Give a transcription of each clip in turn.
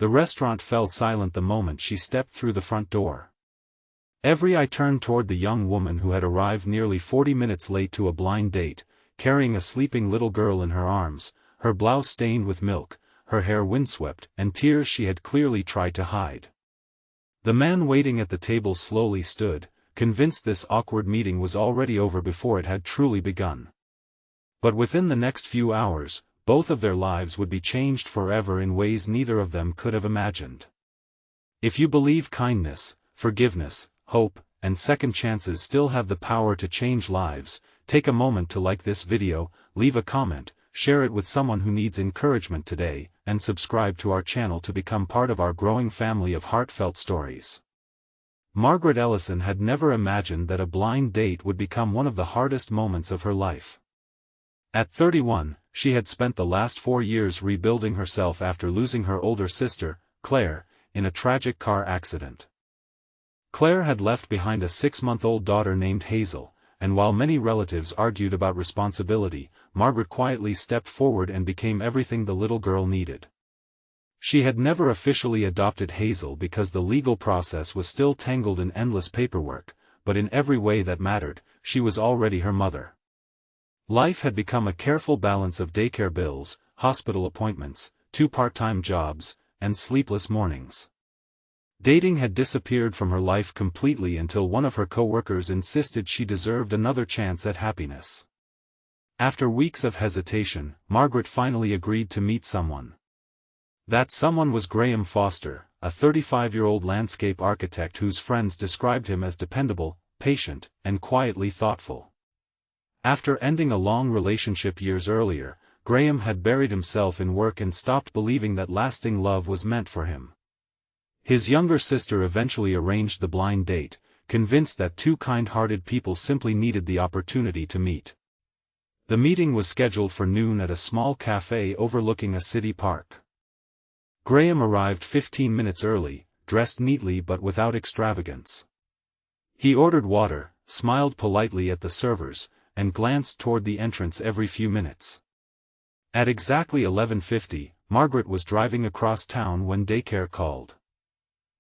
The restaurant fell silent the moment she stepped through the front door. Every eye turned toward the young woman who had arrived nearly 40 minutes late to a blind date, carrying a sleeping little girl in her arms, her blouse stained with milk, her hair windswept, and tears she had clearly tried to hide. The man waiting at the table slowly stood, convinced this awkward meeting was already over before it had truly begun. But within the next few hours, both of their lives would be changed forever in ways neither of them could have imagined. If you believe kindness, forgiveness, hope, and second chances still have the power to change lives, take a moment to like this video, leave a comment, share it with someone who needs encouragement today, and subscribe to our channel to become part of our growing family of heartfelt stories. Margaret Ellison had never imagined that a blind date would become one of the hardest moments of her life. At 31, she had spent the last 4 years rebuilding herself after losing her older sister, Claire, in a tragic car accident. Claire had left behind a 6-month-old daughter named Hazel, and while many relatives argued about responsibility, Margaret quietly stepped forward and became everything the little girl needed. She had never officially adopted Hazel because the legal process was still tangled in endless paperwork, but in every way that mattered, she was already her mother. Life had become a careful balance of daycare bills, hospital appointments, 2 part-time jobs, and sleepless mornings. Dating had disappeared from her life completely until one of her co-workers insisted she deserved another chance at happiness. After weeks of hesitation, Margaret finally agreed to meet someone. That someone was Graham Foster, a 35-year-old landscape architect whose friends described him as dependable, patient, and quietly thoughtful. After ending a long relationship years earlier, Graham had buried himself in work and stopped believing that lasting love was meant for him. His younger sister eventually arranged the blind date, convinced that 2 kind-hearted people simply needed the opportunity to meet. The meeting was scheduled for noon at a small cafe overlooking a city park. Graham arrived 15 minutes early, dressed neatly but without extravagance. He ordered water, smiled politely at the servers, and glanced toward the entrance every few minutes. At exactly 11:50, Margaret was driving across town when daycare called.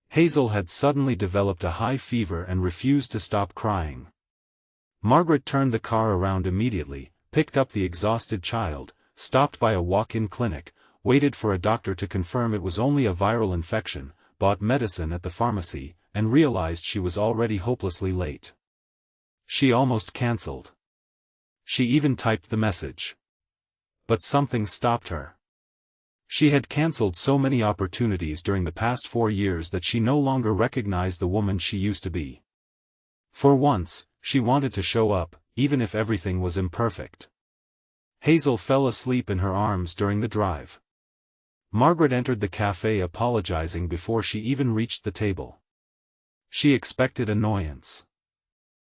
Hazel had suddenly developed a high fever and refused to stop crying. Margaret turned the car around immediately, picked up the exhausted child, stopped by a walk-in clinic, waited for a doctor to confirm it was only a viral infection, bought medicine at the pharmacy, and realized she was already hopelessly late. She almost canceled. She even typed the message. But something stopped her. She had cancelled so many opportunities during the past 4 years that she no longer recognized the woman she used to be. For once, she wanted to show up, even if everything was imperfect. Hazel fell asleep in her arms during the drive. Margaret entered the cafe apologizing before she even reached the table. She expected annoyance.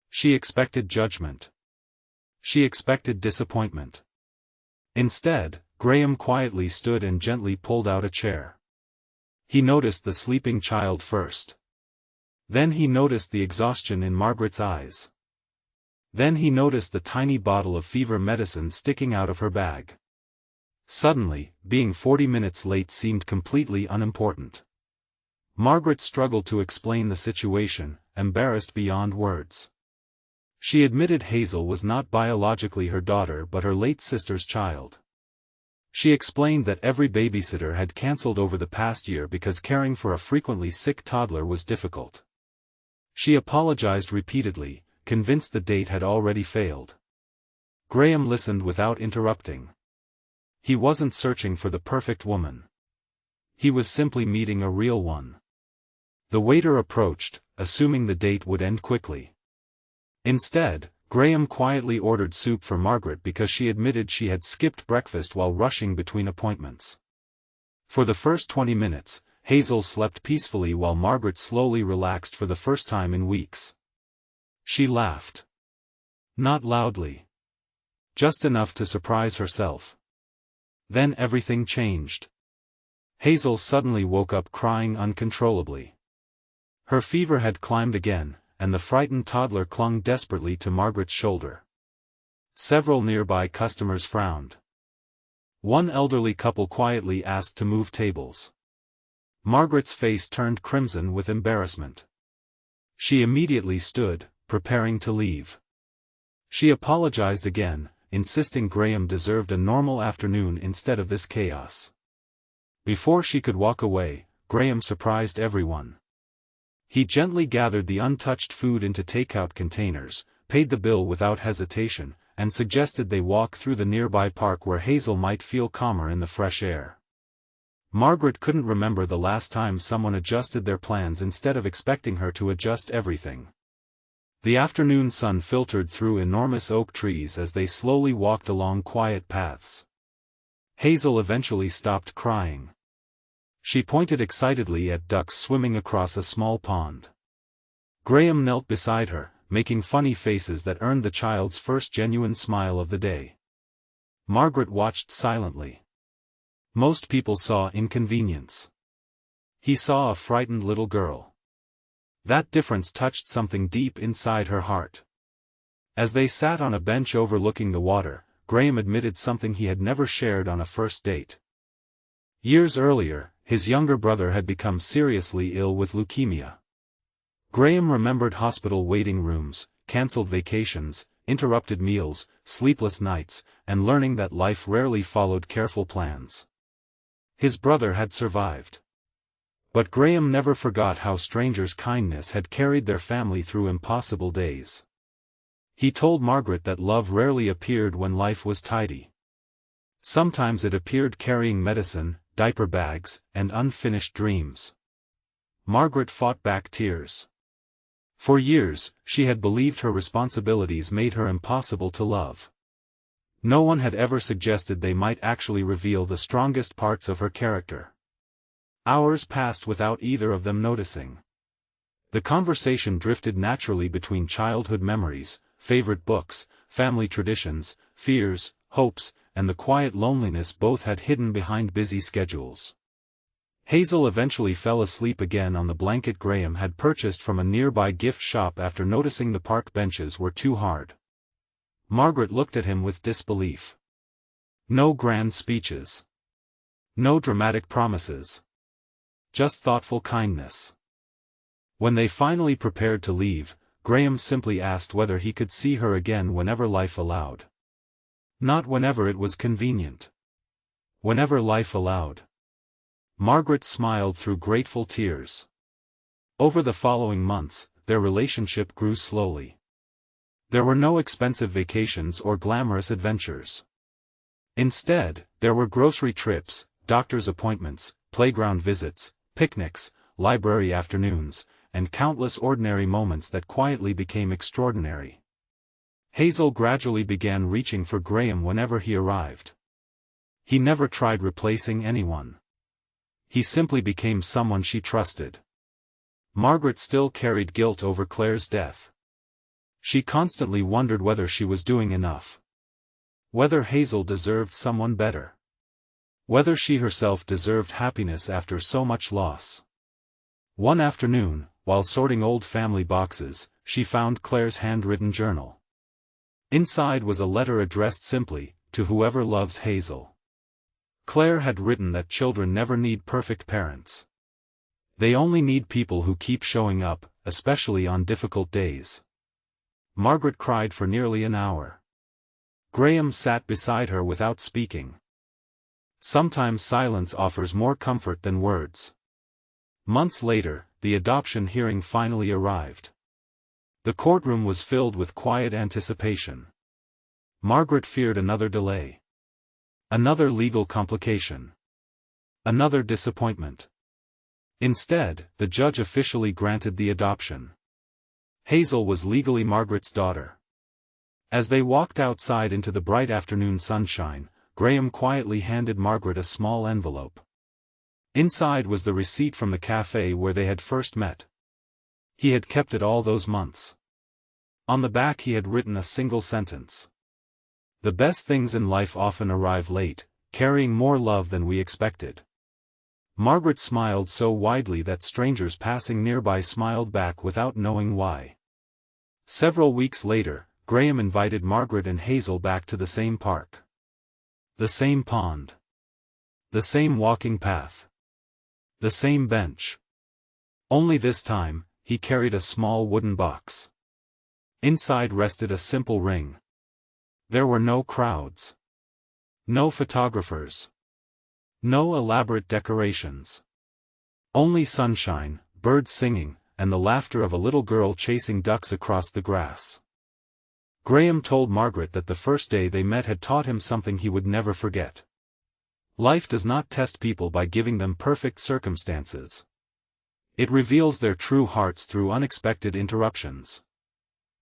She expected judgment. She expected disappointment. Instead, Graham quietly stood and gently pulled out a chair. He noticed the sleeping child first. Then he noticed the exhaustion in Margaret's eyes. Then he noticed the tiny bottle of fever medicine sticking out of her bag. Suddenly, being 40 minutes late seemed completely unimportant. Margaret struggled to explain the situation, embarrassed beyond words. She admitted Hazel was not biologically her daughter but her late sister's child. She explained that every babysitter had cancelled over the past year because caring for a frequently sick toddler was difficult. She apologized repeatedly, convinced the date had already failed. Graham listened without interrupting. He wasn't searching for the perfect woman. He was simply meeting a real one. The waiter approached, assuming the date would end quickly. Instead, Graham quietly ordered soup for Margaret because she admitted she had skipped breakfast while rushing between appointments. For the first 20 minutes, Hazel slept peacefully while Margaret slowly relaxed for the first time in weeks. She laughed. Not loudly. Just enough to surprise herself. Then everything changed. Hazel suddenly woke up crying uncontrollably. Her fever had climbed again, and the frightened toddler clung desperately to Margaret's shoulder. Several nearby customers frowned. One elderly couple quietly asked to move tables. Margaret's face turned crimson with embarrassment. She immediately stood, preparing to leave. She apologized again, insisting Graham deserved a normal afternoon instead of this chaos. Before she could walk away, Graham surprised everyone. He gently gathered the untouched food into takeout containers, paid the bill without hesitation, and suggested they walk through the nearby park where Hazel might feel calmer in the fresh air. Margaret couldn't remember the last time someone adjusted their plans instead of expecting her to adjust everything. The afternoon sun filtered through enormous oak trees as they slowly walked along quiet paths. Hazel eventually stopped crying. She pointed excitedly at ducks swimming across a small pond. Graham knelt beside her, making funny faces that earned the child's first genuine smile of the day. Margaret watched silently. Most people saw inconvenience. He saw a frightened little girl. That difference touched something deep inside her heart. As they sat on a bench overlooking the water, Graham admitted something he had never shared on a first date. Years earlier, his younger brother had become seriously ill with leukemia. Graham remembered hospital waiting rooms, cancelled vacations, interrupted meals, sleepless nights, and learning that life rarely followed careful plans. His brother had survived. But Graham never forgot how strangers' kindness had carried their family through impossible days. He told Margaret that love rarely appeared when life was tidy. Sometimes it appeared carrying medicine, diaper bags, and unfinished dreams. Margaret fought back tears. For years, she had believed her responsibilities made her impossible to love. No one had ever suggested they might actually reveal the strongest parts of her character. Hours passed without either of them noticing. The conversation drifted naturally between childhood memories, favorite books, family traditions, fears, hopes, and the quiet loneliness both had hidden behind busy schedules. Hazel eventually fell asleep again on the blanket Graham had purchased from a nearby gift shop after noticing the park benches were too hard. Margaret looked at him with disbelief. No grand speeches. No dramatic promises. Just thoughtful kindness. When they finally prepared to leave, Graham simply asked whether he could see her again whenever life allowed. Not whenever it was convenient. Whenever life allowed. Margaret smiled through grateful tears. Over the following months, their relationship grew slowly. There were no expensive vacations or glamorous adventures. Instead, there were grocery trips, doctor's appointments, playground visits, picnics, library afternoons, and countless ordinary moments that quietly became extraordinary. Hazel gradually began reaching for Graham whenever he arrived. He never tried replacing anyone. He simply became someone she trusted. Margaret still carried guilt over Claire's death. She constantly wondered whether she was doing enough. Whether Hazel deserved someone better. Whether she herself deserved happiness after so much loss. One afternoon, while sorting old family boxes, she found Claire's handwritten journal. Inside was a letter addressed simply, to whoever loves Hazel. Claire had written that children never need perfect parents. They only need people who keep showing up, especially on difficult days. Margaret cried for nearly an hour. Graham sat beside her without speaking. Sometimes silence offers more comfort than words. Months later, the adoption hearing finally arrived. The courtroom was filled with quiet anticipation. Margaret feared another delay. Another legal complication. Another disappointment. Instead, the judge officially granted the adoption. Hazel was legally Margaret's daughter. As they walked outside into the bright afternoon sunshine, Graham quietly handed Margaret a small envelope. Inside was the receipt from the cafe where they had first met. He had kept it all those months. On the back he had written a single sentence. The best things in life often arrive late, carrying more love than we expected. Margaret smiled so widely that strangers passing nearby smiled back without knowing why. Several weeks later, Graham invited Margaret and Hazel back to the same park. The same pond. The same walking path. The same bench. Only this time, he carried a small wooden box. Inside rested a simple ring. There were no crowds. No photographers. No elaborate decorations. Only sunshine, birds singing, and the laughter of a little girl chasing ducks across the grass. Graham told Margaret that the first day they met had taught him something he would never forget. Life does not test people by giving them perfect circumstances. It reveals their true hearts through unexpected interruptions.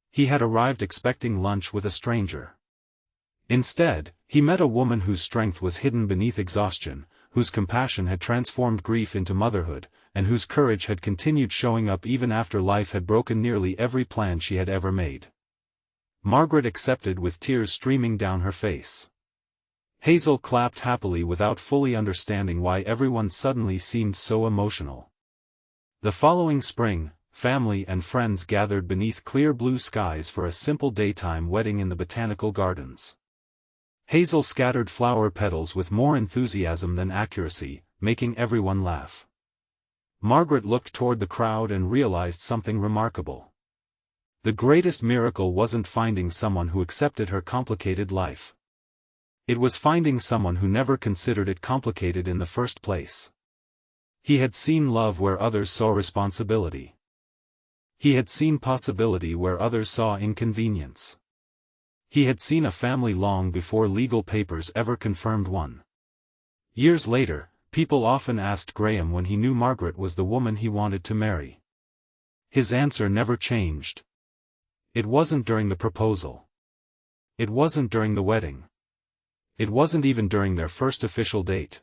He had arrived expecting lunch with a stranger. Instead, he met a woman whose strength was hidden beneath exhaustion, whose compassion had transformed grief into motherhood, and whose courage had continued showing up even after life had broken nearly every plan she had ever made. Margaret accepted with tears streaming down her face. Hazel clapped happily without fully understanding why everyone suddenly seemed so emotional. The following spring, family and friends gathered beneath clear blue skies for a simple daytime wedding in the botanical gardens. Hazel scattered flower petals with more enthusiasm than accuracy, making everyone laugh. Margaret looked toward the crowd and realized something remarkable. The greatest miracle wasn't finding someone who accepted her complicated life. It was finding someone who never considered it complicated in the first place. He had seen love where others saw responsibility. He had seen possibility where others saw inconvenience. He had seen a family long before legal papers ever confirmed one. Years later, people often asked Graham when he knew Margaret was the woman he wanted to marry. His answer never changed. It wasn't during the proposal. It wasn't during the wedding. It wasn't even during their first official date.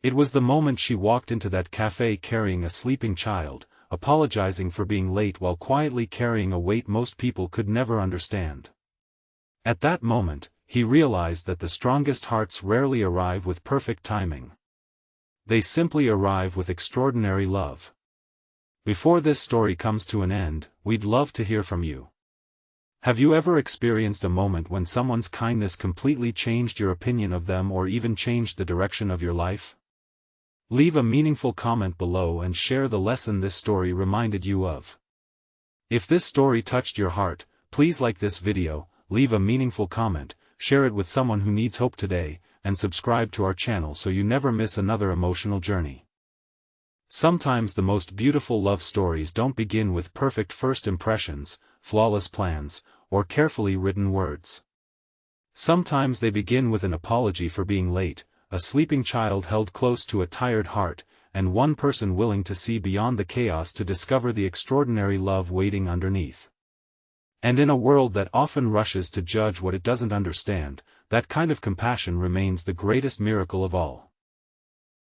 It was the moment she walked into that cafe carrying a sleeping child, apologizing for being late while quietly carrying a weight most people could never understand. At that moment, he realized that the strongest hearts rarely arrive with perfect timing. They simply arrive with extraordinary love. Before this story comes to an end, we'd love to hear from you. Have you ever experienced a moment when someone's kindness completely changed your opinion of them or even changed the direction of your life? Leave a meaningful comment below and share the lesson this story reminded you of. If this story touched your heart, please like this video, leave a meaningful comment, share it with someone who needs hope today, and subscribe to our channel so you never miss another emotional journey. Sometimes the most beautiful love stories don't begin with perfect first impressions, flawless plans, or carefully written words. Sometimes they begin with an apology for being late, a sleeping child held close to a tired heart, and one person willing to see beyond the chaos to discover the extraordinary love waiting underneath. And in a world that often rushes to judge what it doesn't understand, that kind of compassion remains the greatest miracle of all.